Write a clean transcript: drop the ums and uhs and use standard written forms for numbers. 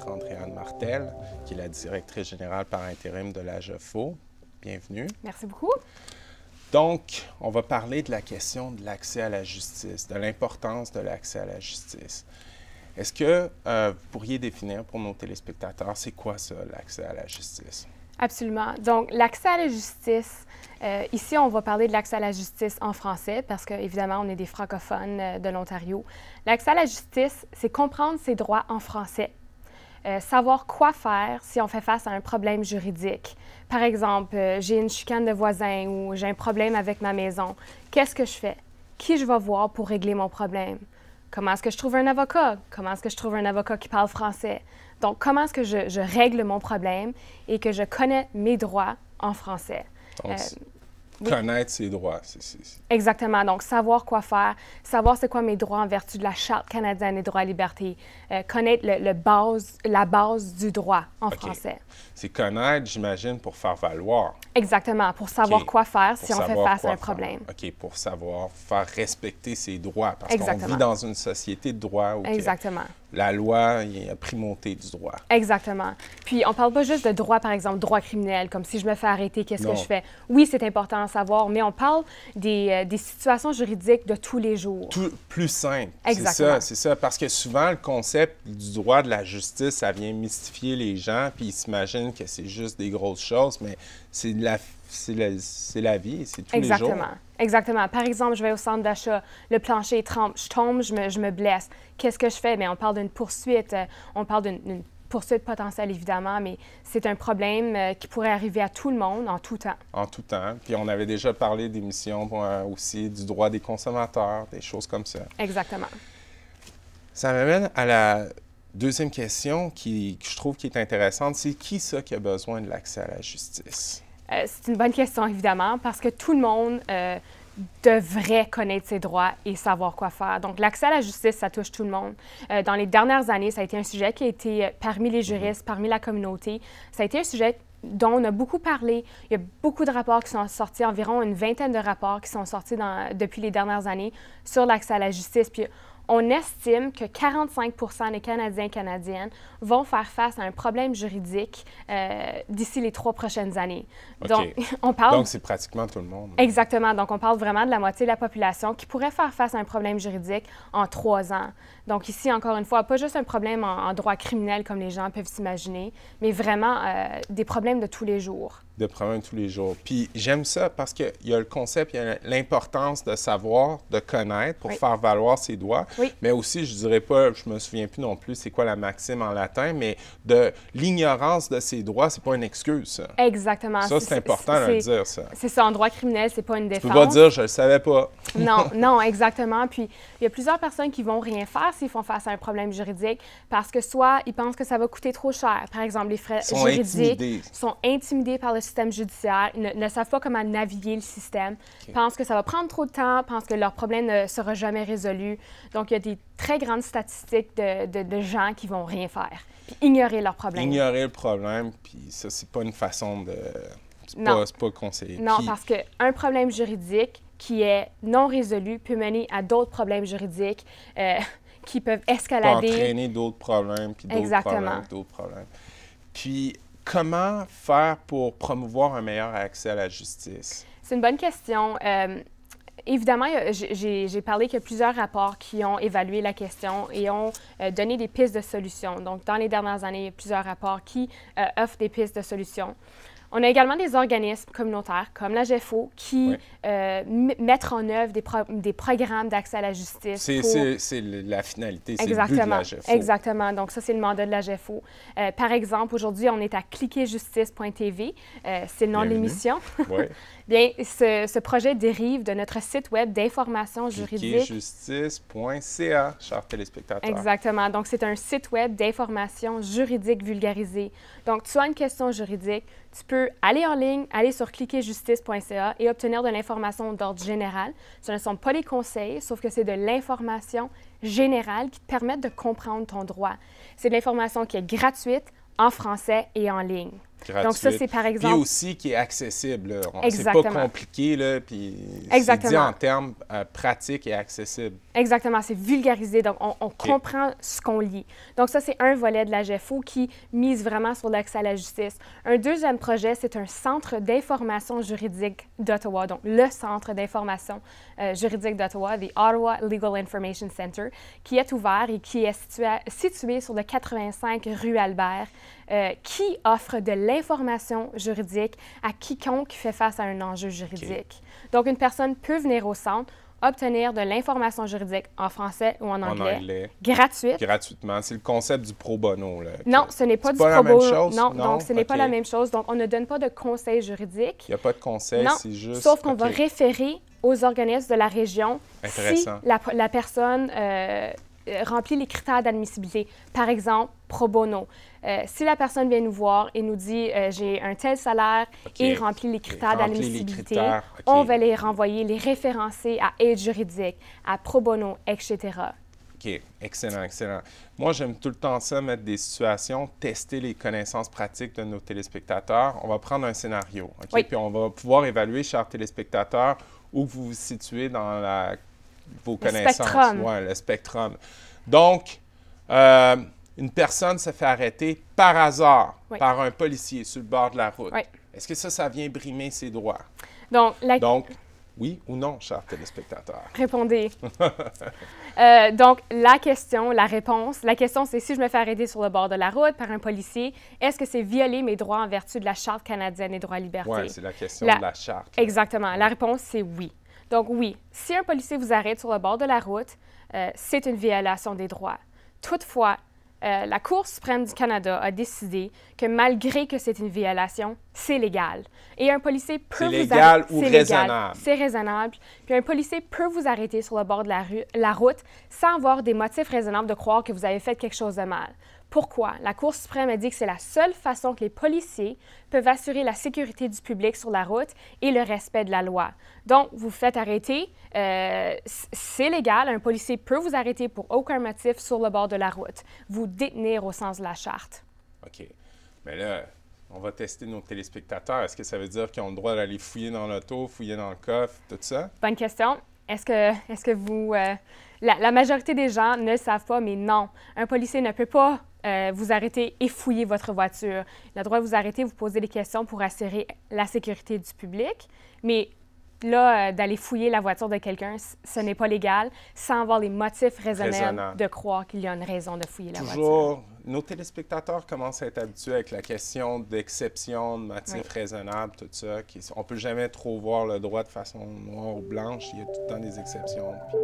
Maître Andréane Martel, qui est la directrice générale par intérim de l'AGEFO. Bienvenue. Merci beaucoup. Donc, on va parler de la question de l'accès à la justice, de l'importance de l'accès à la justice. Est-ce que vous pourriez définir pour nos téléspectateurs, c'est quoi ça, l'accès à la justice? Absolument. Donc, l'accès à la justice, ici, on va parler de l'accès à la justice en français parce qu'évidemment, on est des francophones de l'Ontario. L'accès à la justice, c'est comprendre ses droits en français. Savoir quoi faire si on fait face à un problème juridique. Par exemple, j'ai une chicane de voisin ou j'ai un problème avec ma maison. Qu'est-ce que je fais? Qui je vais voir pour régler mon problème? Comment est-ce que je trouve un avocat? Comment est-ce que je trouve un avocat qui parle français? Donc, comment est-ce que je règle mon problème et que je connais mes droits en français? Donc, connaître ses droits. Exactement. Donc, savoir quoi faire, savoir c'est quoi mes droits en vertu de la Charte canadienne des droits et libertés, connaître la base du droit en français. C'est connaître, j'imagine, pour faire valoir. Exactement, pour savoir quoi faire si on fait face à un problème. OK, pour savoir faire respecter ses droits, parce qu'on Exactement. vit dans une société de droit où Exactement. la loi est la primauté du droit. Exactement. Puis, on ne parle pas juste de droit, par exemple, droit criminel, comme si je me fais arrêter, qu'est-ce que Non. je fais? Oui, c'est important à savoir, mais on parle des situations juridiques de tous les jours. Plus simple. Exactement. C'est ça. Parce que souvent, le concept du droit de la justice, ça vient mystifier les gens, puis ils s'imaginent que c'est juste des grosses choses, mais c'est la vie, c'est tous les jours. Exactement. Exactement. Par exemple, je vais au centre d'achat, le plancher trempe, je tombe, je me blesse. Qu'est-ce que je fais? Bien, on parle d'une poursuite, on parle d'une poursuite potentielle, évidemment, mais c'est un problème qui pourrait arriver à tout le monde en tout temps. En tout temps. Puis on avait déjà parlé d'émissions aussi du droit des consommateurs, des choses comme ça. Exactement. Ça m'amène à la deuxième question que je trouve qui est intéressante. C'est qui ça qui a besoin de l'accès à la justice? C'est une bonne question, évidemment, parce que tout le monde devrait connaître ses droits et savoir quoi faire. Donc, l'accès à la justice, ça touche tout le monde. Dans les dernières années, ça a été un sujet qui a été, parmi les juristes, parmi la communauté, ça a été un sujet dont on a beaucoup parlé. Il y a beaucoup de rapports qui sont sortis, environ une vingtaine de rapports qui sont sortis depuis les dernières années sur l'accès à la justice. Puis, on estime que 45 des Canadiens et Canadiennes vont faire face à un problème juridique d'ici les 3 prochaines années. OK. Donc, on parle... Donc, c'est pratiquement tout le monde. Exactement. Donc, on parle vraiment de la moitié de la population qui pourrait faire face à un problème juridique en 3 ans. Donc, ici, encore une fois, pas juste un problème en droit criminel comme les gens peuvent s'imaginer, mais vraiment des problèmes de tous les jours. De problèmes tous les jours. Puis j'aime ça parce qu'il y a le concept, il y a l'importance de savoir, de connaître pour faire valoir ses droits. Oui. Mais aussi, je dirais pas, je me souviens plus non plus c'est quoi la maxime en latin, mais de l'ignorance de ses droits, c'est pas une excuse, ça. Exactement. Ça, c'est important de le dire, ça. C'est ça, en droit criminel, c'est pas une défense. Tu peux pas dire « je le savais pas ». Non, non, exactement. Puis, il y a plusieurs personnes qui vont rien faire s'ils font face à un problème juridique parce que soit ils pensent que ça va coûter trop cher. Par exemple, les frais juridiques sont intimidés par le système judiciaire, ils ne savent pas comment naviguer le système, pensent que ça va prendre trop de temps, pensent que leur problème ne sera jamais résolu. Donc, il y a des très grandes statistiques de gens qui vont rien faire, puis ignorer leur problème. Ignorer le problème, puis ça, c'est pas une façon de... C'est pas conseillé. Non, puis... parce qu'un problème juridique qui est non résolu peut mener à d'autres problèmes juridiques qui peuvent escalader. Peut entraîner d'autres problèmes, puis d'autres problèmes. Puis, comment faire pour promouvoir un meilleur accès à la justice? C'est une bonne question. Évidemment, j'ai parlé qu'il y a plusieurs rapports qui ont évalué la question et ont donné des pistes de solutions. Donc, dans les dernières années, il y a plusieurs rapports qui offrent des pistes de solutions. On a également des organismes communautaires comme l'AGEFO qui mettent en œuvre des programmes d'accès à la justice. C'est la finalité, c'est le but de l'AGEFO. Exactement. Donc, ça, c'est le mandat de l'AGEFO. Par exemple, aujourd'hui, on est à cliquerjustice.tv. C'est le nom de l'émission. Oui. Bien, ce projet dérive de notre site web d'information juridique. Cliquerjustice.ca, chers téléspectateurs. Exactement. Donc, c'est un site web d'information juridique vulgarisée. Donc, tu as une question juridique, tu peux aller en ligne, aller sur cliquerjustice.ca et obtenir de l'information d'ordre général. Ce ne sont pas des conseils, sauf que c'est de l'information générale qui te permet de comprendre ton droit. C'est de l'information qui est gratuite, en français et en ligne. Gratuite. Donc ça, c'est par exemple... Puis aussi qui est accessible. C'est Exactement. pas compliqué, là, puis c'est Exactement. dit en termes pratiques et accessibles. Exactement, c'est vulgarisé, donc on comprend ce qu'on lit. Donc ça, c'est un volet de la GEFO qui mise vraiment sur l'accès à la justice. Un deuxième projet, c'est un centre d'information juridique d'Ottawa, donc le centre d'information juridique d'Ottawa, the Ottawa Legal Information Center, qui est ouvert et qui est situé sur le 85 rue Albert, qui offre de l'information juridique à quiconque fait face à un enjeu juridique. Donc une personne peut venir au centre, obtenir de l'information juridique en français ou en anglais, gratuite. Gratuitement. C'est le concept du pro bono. Là, non, ce n'est pas du pro bono. Non, donc ce n'est pas la même chose. Donc, on ne donne pas de conseils juridiques. Il n'y a pas de conseils, c'est juste... Sauf qu'on va référer aux organismes de la région si la personne remplit les critères d'admissibilité. Par exemple, pro bono. Si la personne vient nous voir et nous dit j'ai un tel salaire et remplit les critères d'admissibilité, on va les renvoyer, les référencer à aide juridique, à pro bono, etc. OK, excellent, excellent. Moi, j'aime tout le temps ça, mettre des situations, tester les connaissances pratiques de nos téléspectateurs. On va prendre un scénario, OK? Oui. Puis on va pouvoir évaluer, chers téléspectateurs, où vous vous situez dans vos connaissances. Spectrum. Oui, le spectrum. Donc, une personne se fait arrêter par hasard par un policier sur le bord de la route. Oui. Est-ce que ça vient brimer ses droits? Donc, oui ou non, chers téléspectateurs? Répondez. Donc, la réponse, la question, c'est si je me fais arrêter sur le bord de la route par un policier, est-ce que c'est violer mes droits en vertu de la Charte canadienne des droits et libertés? Oui, c'est la question de la Charte. Exactement. La réponse, c'est oui. Donc, oui, si un policier vous arrête sur le bord de la route, c'est une violation des droits. Toutefois, la Cour suprême du Canada a décidé que malgré que c'est une violation, c'est légal. Et un policier peut vous arrêter... C'est légal ou raisonnable? C'est raisonnable. Puis un policier peut vous arrêter sur le bord de la route sans avoir des motifs raisonnables de croire que vous avez fait quelque chose de mal. Pourquoi? La Cour suprême a dit que c'est la seule façon que les policiers peuvent assurer la sécurité du public sur la route et le respect de la loi. Donc, vous vous faites arrêter, c'est légal, un policier peut vous arrêter pour aucun motif sur le bord de la route, vous détenir au sens de la Charte. OK. Mais là, on va tester nos téléspectateurs. Est-ce que ça veut dire qu'ils ont le droit d'aller fouiller dans l'auto, fouiller dans le coffre, tout ça? Bonne question. Est-ce que vous... La majorité des gens ne le savent pas, mais non. Un policier ne peut pas vous arrêter et fouiller votre voiture. Il a le droit de vous arrêter, vous poser des questions pour assurer la sécurité du public, mais là, d'aller fouiller la voiture de quelqu'un, ce n'est pas légal, sans avoir les motifs raisonnables de croire qu'il y a une raison de fouiller la voiture. Nos téléspectateurs commencent à être habitués avec la question d'exception, de motifs raisonnables, tout ça. On ne peut jamais trop voir le droit de façon noire ou blanche. Il y a tout le temps des exceptions. Puis...